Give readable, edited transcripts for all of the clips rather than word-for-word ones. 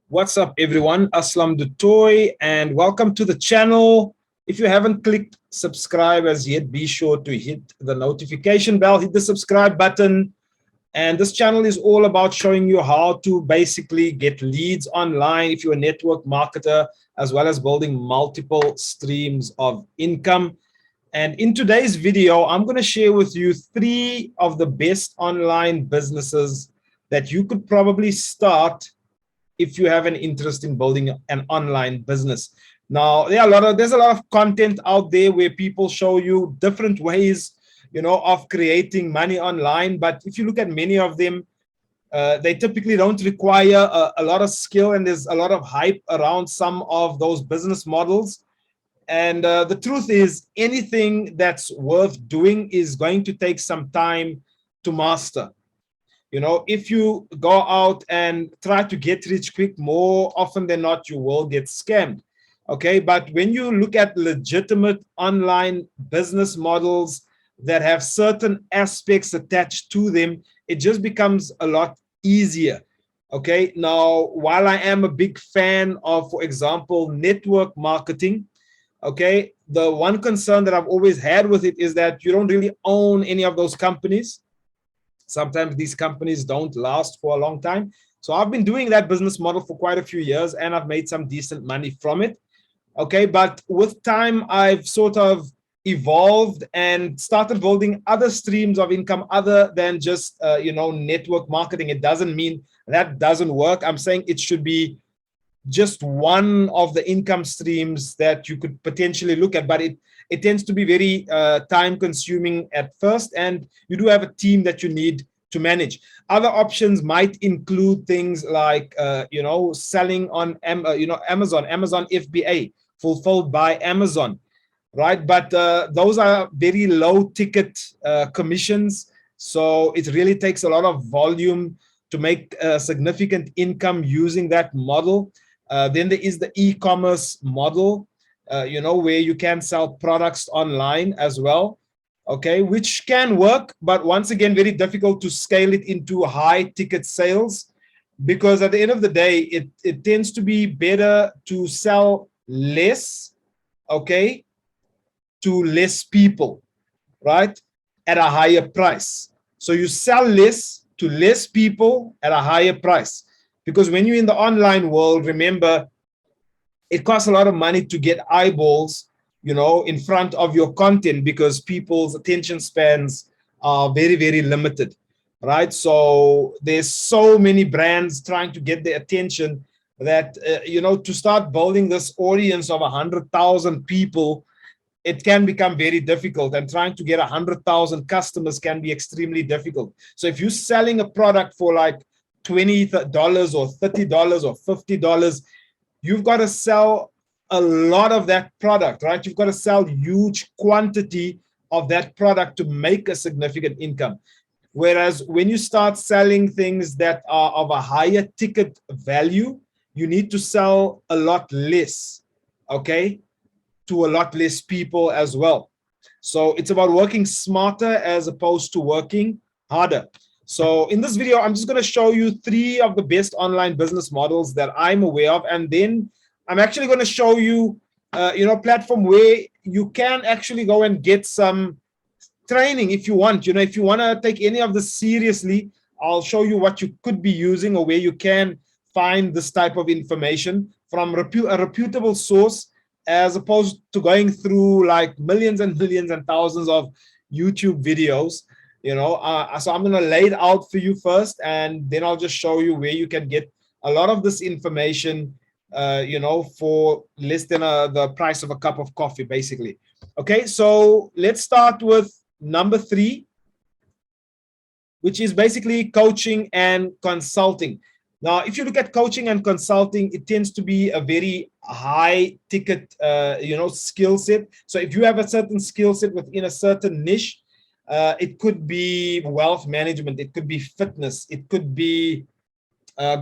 What's up, everyone? Aslam Du Toit, and welcome to the channel. If you haven't clicked subscribe as yet, be sure to hit the notification bell, hit the subscribe button. And this channel is all about showing you how to basically get leads online if you're a network marketer, as well as building multiple streams of income. And in today's video, I'm going to share with you 3 of the best online businesses that you could probably start if you have an interest in building an online business. Now, there's a lot of content out there where people show you different ways, of creating money online. But if you look at many of them, they typically don't require a lot of skill, and there's a lot of hype around some of those business models. And the truth is, anything that's worth doing is going to take some time to master. If you go out and try to get rich quick, more often than not, you will get scammed. Okay, but when you look at legitimate online business models that have certain aspects attached to them, it just becomes a lot easier. Okay, now, while I am a big fan of, for example, network marketing, okay, the one concern that I've always had with it is that you don't really own any of those companies. Sometimes these companies don't last for a long time. So I've been doing that business model for quite a few years, and I've made some decent money from it. Okay, but with time, I've sort of evolved and started building other streams of income other than just, network marketing. It doesn't mean that doesn't work. I'm saying it should be just one of the income streams that you could potentially look at, but it tends to be very time consuming at first, and you do have a team that you need to manage. Other options might include things like selling on Amazon FBA, fulfilled by Amazon, right? But those are very low ticket commissions, so it really takes a lot of volume to make significant income using that model. Then there is the e-commerce model, where you can sell products online as well, okay, which can work, but once again, very difficult to scale it into high ticket sales, because at the end of the day, it tends to be better to sell less, okay, to less people, right, at a higher price. So you sell less to less people at a higher price. Because when you're in the online world, remember, it costs a lot of money to get eyeballs, in front of your content, because people's attention spans are very, very limited, right? So there's so many brands trying to get their attention that, to start building this audience of 100,000 people, it can become very difficult, and trying to get 100,000 customers can be extremely difficult. So if you're selling a product for like $20 or $30 or $50, you've got to sell a lot of that product, right? You've got to sell huge quantity of that product to make a significant income. Whereas when you start selling things that are of a higher ticket value, you need to sell a lot less, okay, to a lot less people as well. So it's about working smarter as opposed to working harder. So in this video, I'm just going to show you 3 of the best online business models that I'm aware of. And then I'm actually going to show you, platform where you can actually go and get some training if you want. If you want to take any of this seriously, I'll show you what you could be using, or where you can find this type of information from a reputable source, as opposed to going through like millions and millions and thousands of YouTube videos. So I'm going to lay it out for you first, and then I'll just show you where you can get a lot of this information, for less than the price of a cup of coffee, basically. Okay, so let's start with number 3, which is basically coaching and consulting. Now, if you look at coaching and consulting, it tends to be a very high ticket, skill set. So if you have a certain skill set within a certain niche, it could be wealth management, it could be fitness, it could be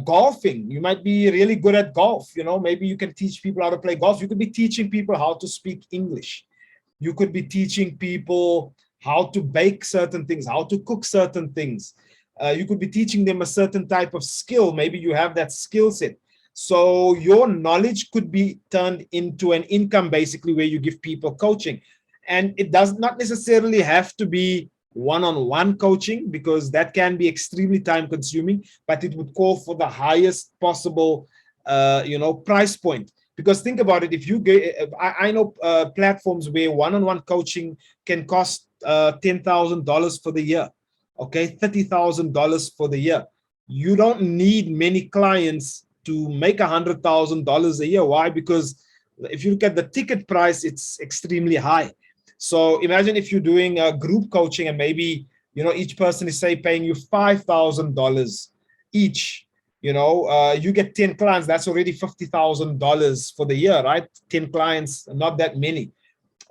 golfing. You might be really good at golf. Maybe you can teach people how to play golf. You could be teaching people how to speak English. You could be teaching people how to bake certain things, how to cook certain things. You could be teaching them a certain type of skill. Maybe you have that skill set. So your knowledge could be turned into an income, basically, where you give people coaching. And it does not necessarily have to be one-on-one coaching, because that can be extremely time consuming, but it would call for the highest possible price point. Because think about it, if you get, I know platforms where one-on-one coaching can cost $10,000 for the year, okay, $30,000 for the year. You don't need many clients to make $100,000 a year. Why? Because if you look at the ticket price, it's extremely high. So imagine if you're doing a group coaching and maybe, each person is, say, paying you $5,000 each. You get 10 clients, that's already $50,000 for the year, right? 10 clients, not that many.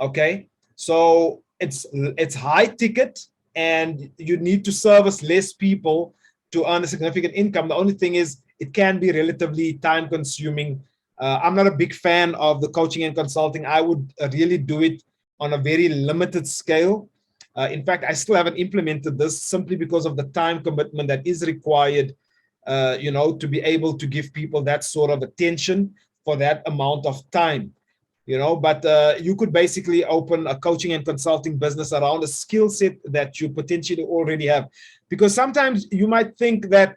Okay. So it's high ticket, and you need to service less people to earn a significant income. The only thing is it can be relatively time consuming. I'm not a big fan of the coaching and consulting. I would really do it on a very limited scale. In fact, I still haven't implemented this simply because of the time commitment that is required, to be able to give people that sort of attention for that amount of time. But you could basically open a coaching and consulting business around a skill set that you potentially already have. Because sometimes you might think that,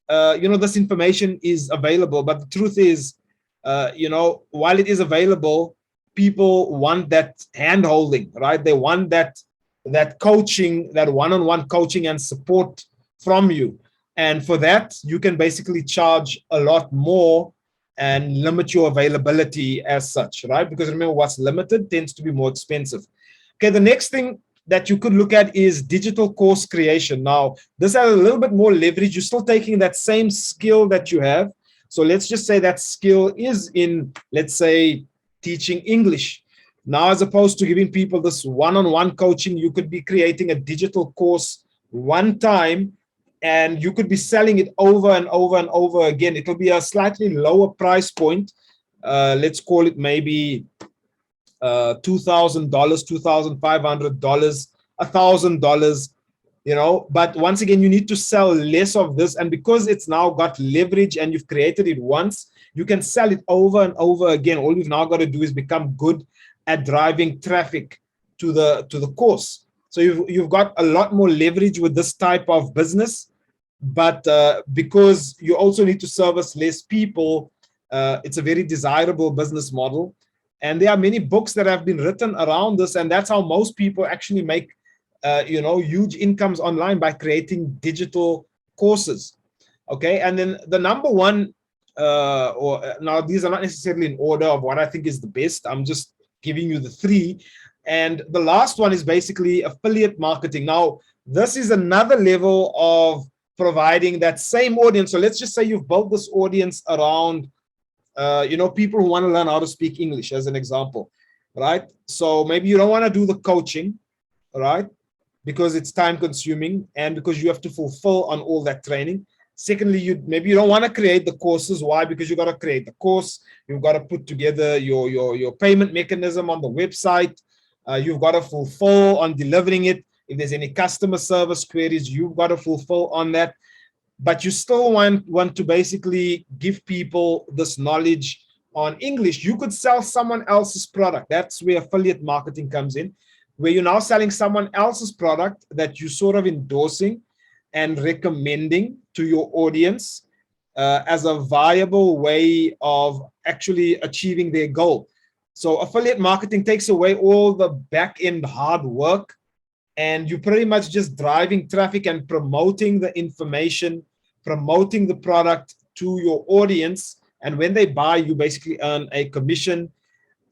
this information is available, but the truth is, while it is available, people want that hand holding, right? They want that coaching, that one-on-one coaching and support from you. And for that, you can basically charge a lot more and limit your availability as such, right? Because remember, what's limited tends to be more expensive. Okay, the next thing that you could look at is digital course creation. Now, this has a little bit more leverage. You're still taking that same skill that you have. So let's just say that skill is in, let's say, teaching English. Now, as opposed to giving people this one-on-one coaching, you could be creating a digital course one time, and you could be selling it over and over and over again. It'll be a slightly lower price point. Let's call it maybe $2,000, $2,500, $1,000, but once again, you need to sell less of this. And because it's now got leverage and you've created it once, you can sell it over and over again. All you've now got to do is become good at driving traffic to the course. So you've got a lot more leverage with this type of business, but because you also need to service less people, it's a very desirable business model. And there are many books that have been written around this, and that's how most people actually make huge incomes online, by creating digital courses. Okay, and then the number one, now these are not necessarily in order of what I think is the best. I'm just giving you the three. And the last one is basically affiliate marketing. Now, this is another level of providing that same audience. So let's just say you've built this audience around people who want to learn how to speak English, as an example, right? So maybe you don't want to do the coaching, right? Because it's time consuming and because you have to fulfill on all that training. Secondly, maybe you don't want to create the courses. Why? Because you got to create the course. You've got to put together your payment mechanism on the website. You've got to fulfill on delivering it. If there's any customer service queries, you've got to fulfill on that. But you still want to basically give people this knowledge on English. You could sell someone else's product. That's where affiliate marketing comes in, where you're now selling someone else's product that you're sort of endorsing and recommending to your audience as a viable way of actually achieving their goal. So affiliate marketing takes away all the back-end hard work, and you're pretty much just driving traffic and promoting the information, promoting the product to your audience. And when they buy, you basically earn a commission,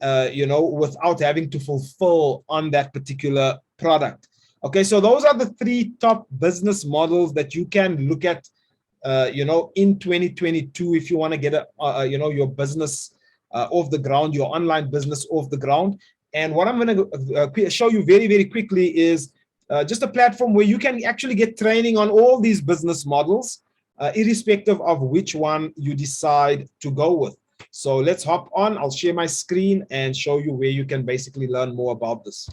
without having to fulfill on that particular product. Okay, so those are the three top business models that you can look at, in 2022 if you want to get your business off the ground, your online business off the ground. And what I'm going to show you very, very quickly is just a platform where you can actually get training on all these business models irrespective of which one you decide to go with. So let's hop on. I'll share my screen and show you where you can basically learn more about this.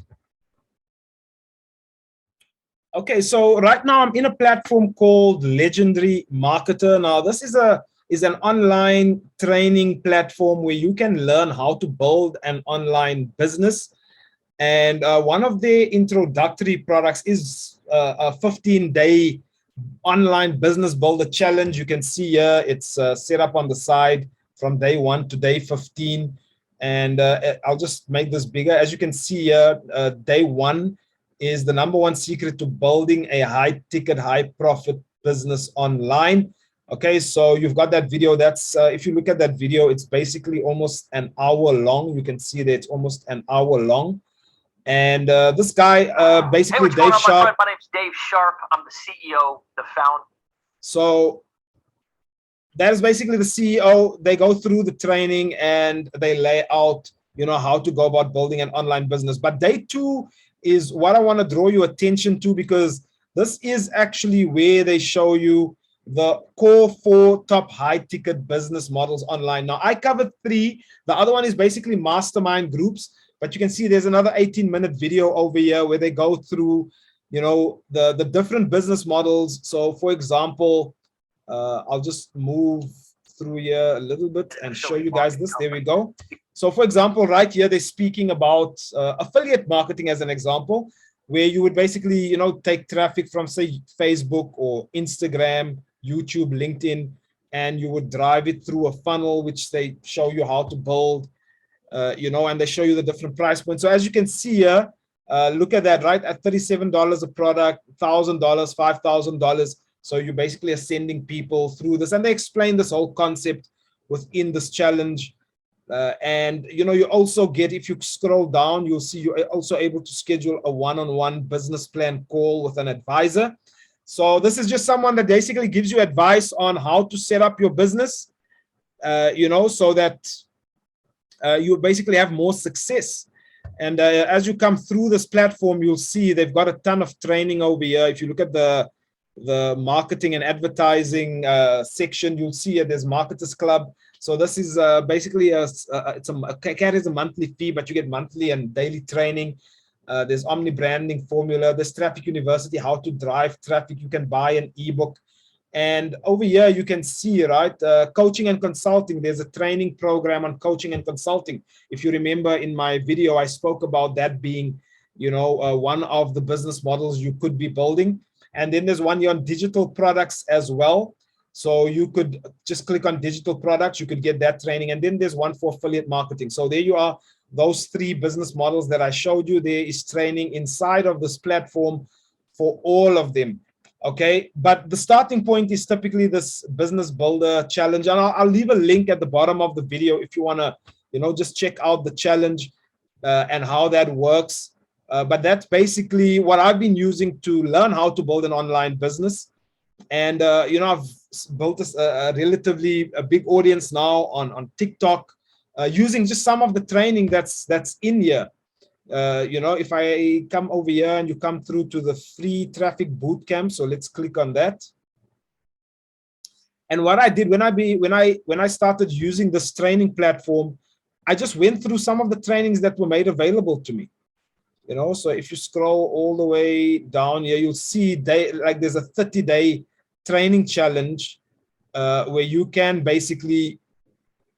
Okay, so right now I'm in a platform called Legendary Marketer. Now, this is an online training platform where you can learn how to build an online business. And one of their introductory products is a 15-day online business builder challenge. You can see here it's set up on the side from day 1 to day 15. And I'll just make this bigger. As you can see here, day 1 is the #1 secret to building a high ticket, high profit business online. Okay, so you've got that video. That's if you look at that video, it's basically almost an hour long. You can see that it's almost an hour long. And this guy, basically, hey, Dave Sharp. My name's Dave Sharp. I'm the CEO, the founder. So that is basically the CEO. They go through the training and they lay out, you know, how to go about building an online business. But day 2 is what I want to draw your attention to, because this is actually where they show you the core 4 top high ticket business models online. Now, I covered 3. The other one is basically mastermind groups. But you can see there's another 18-minute video over here where they go through, you know, the different business models. So, for example, I'll just move through here a little bit and show you guys this. There we go. So, for example, right here, they're speaking about affiliate marketing as an example, where you would basically, you know, take traffic from, say, Facebook or Instagram, YouTube, LinkedIn, and you would drive it through a funnel, which they show you how to build. You know, and they show you the different price points. So as you can see here, look at that, right? At $37 a product, $1,000, $5,000. So you basically are sending people through this, and they explain this whole concept within this challenge. And you know, you also get, if you scroll down, you'll see you're also able to schedule a one-on-one business plan call with an advisor. So this is just someone that basically gives you advice on how to set up your business, you know, so that you basically have more success. And as you come through this platform, you'll see they've got a ton of training over here. If you look at the marketing and advertising section, you'll see there's Marketers Club. So this is basically it carries a monthly fee, but you get monthly and daily training. There's Omni Branding Formula. There's Traffic University, how to drive traffic. You can buy an ebook. And over here, you can see, right, coaching and consulting. There's a training program on coaching and consulting. If you remember in my video, I spoke about that being, you know, one of the business models you could be building. And then there's one here on digital products as well. So you could just click on digital products. You could get that training. And then there's one for affiliate marketing. So there you are. Those 3 business models that I showed you, there is training inside of this platform for all of them. Okay, but the starting point is typically this business builder challenge, and I'll leave a link at the bottom of the video if you want to, you know, just check out the challenge and how that works. But that's basically what I've been using to learn how to build an online business. And you know, I've built a relatively big audience now on TikTok using just some of the training that's in here. You know, if I come over here and you come through to the free traffic bootcamp, so let's click on that. And what I did when I started using this training platform, I just went through some of the trainings that were made available to me. You know, so if you scroll all the way down here, you'll see there's a 30-day training challenge where you can basically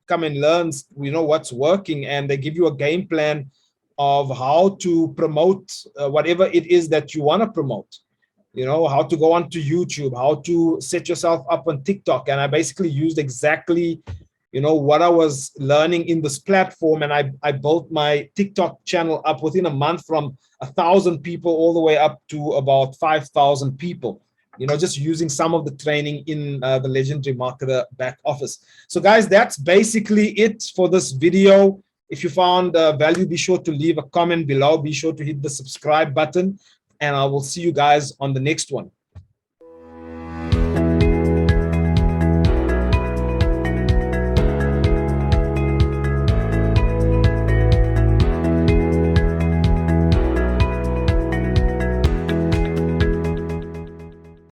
come and learn, you know, what's working, and they give you a game plan of how to promote whatever it is that you want to promote. You know, how to go onto YouTube, how to set yourself up on TikTok. And I basically used exactly, you know, what I was learning in this platform. And I built my TikTok channel up within a month from 1,000 people all the way up to about 5,000 people, you know, just using some of the training in the Legendary Marketer back office. So guys, that's basically it for this video. If you found value, be sure to leave a comment below. Be sure to hit the subscribe button, and I will see you guys on the next one.